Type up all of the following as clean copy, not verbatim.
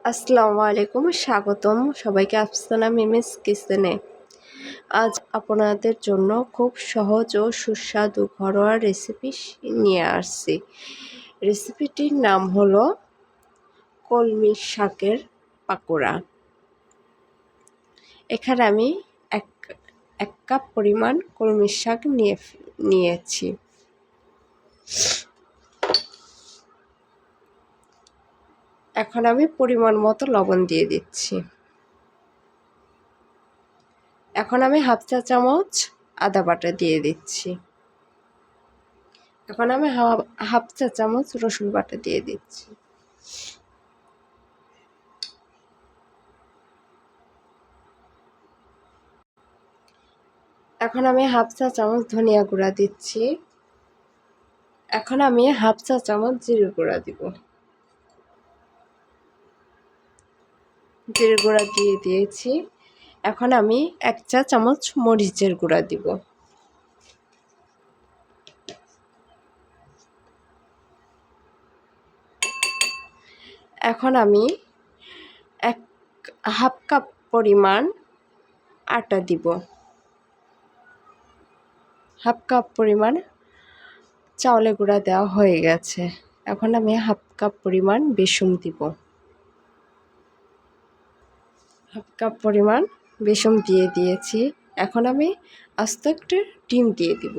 আসসালামু আলাইকুম, স্বাগতম সবাইকে আফসানা মিমিস কিচেনে। আজ আপনাদের জন্য খুব সহজ ও সুস্বাদু ঘরোয়া রেসিপি নিয়ে আসছি। রেসিপিটির নাম হলো কলমি শাকের পাকোড়া। এখানে আমি এক কাপ পরিমাণ কলমি শাক নিয়েছি। এখন আমি পরিমাণ মতো লবণ দিয়ে দিচ্ছি। এখন আমি হাফ চা চামচ আদা বাটা দিয়ে দিচ্ছি। এখন আমি হাফ চা চামচ রসুন বাটা দিয়ে দিচ্ছি। এখন আমি হাফ চা চামচ ধনিয়া গুঁড়া দিচ্ছি। এখন আমি হাফ চা চামচ জিরে গুঁড়া দিব। জিরে গুঁড়া দিয়ে দিয়েছি। এখন আমি এক চা চামচ মরিচের গুঁড়া দিব। এখন আমি হাফ কাপ পরিমাণ আটা দিব। হাফ কাপ পরিমাণ চাউলের গুঁড়া দেওয়া হয়ে গেছে। এখন আমি হাফ কাপ পরিমাণ বেসন দিব। হাফ কাপ পরিমাণ বেসন দিয়ে দিয়েছি। এখন আমি আস্ত একটা ডিম দিয়ে দিব।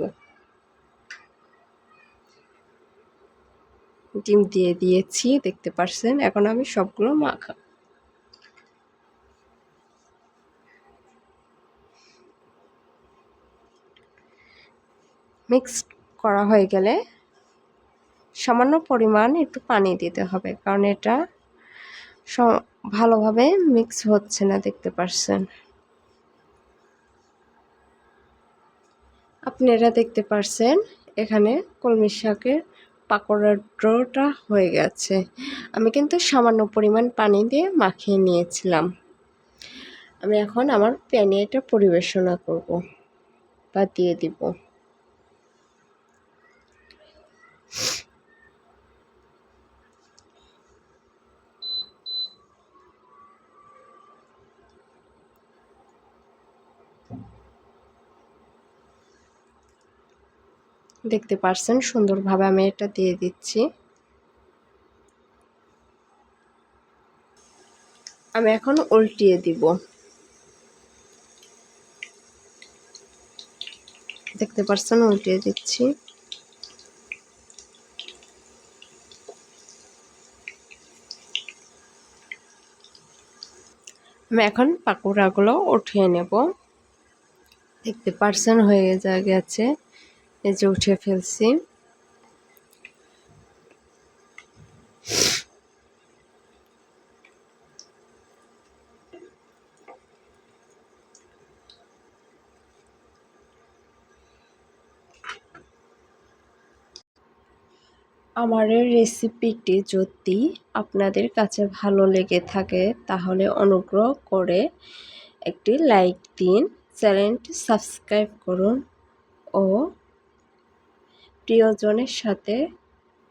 ডিম দিয়ে দিয়েছি, দেখতে পাচ্ছেন। এখন আমি সবগুলো মিক্স করা হয়ে গেলে সামান্য পরিমাণ একটু পানি দিতে হবে, কারণ এটা ভালোভাবে মিক্স হচ্ছে না, দেখতে পাচ্ছেন। আপনারা দেখতে পাচ্ছেন এখানে কলমি শাকের পাকোড়ার ডোটা হয়ে গেছে। আমি কিন্তু সামান্য পরিমাণ পানি দিয়ে মাখিয়ে নিয়েছিলাম। আমি এখন আমার প্যানে এটা পরিবেশনা করব বা দিয়ে দিব। দেখতে পাচ্ছেন সুন্দরভাবে আমি এটা দিয়ে দিচ্ছি। আমি এখন উল্টিয়ে দিব। দেখতে পাচ্ছেন উল্টিয়ে দিচ্ছি। আমি এখন পাকোড়াগুলো উঠিয়ে নেব। দেখতে পাচ্ছেন হয়ে গেছে, এই যে উঠিয়ে ফেলছি। আমার এই রেসিপিটি যদি আপনাদের কাছে ভালো লেগে থাকে তাহলে অনুগ্রহ করে একটি লাইক দিন, চ্যানেলটি সাবস্ক্রাইব করুন ও প্রিয়জনের সাথে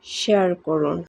শেয়ার করুন।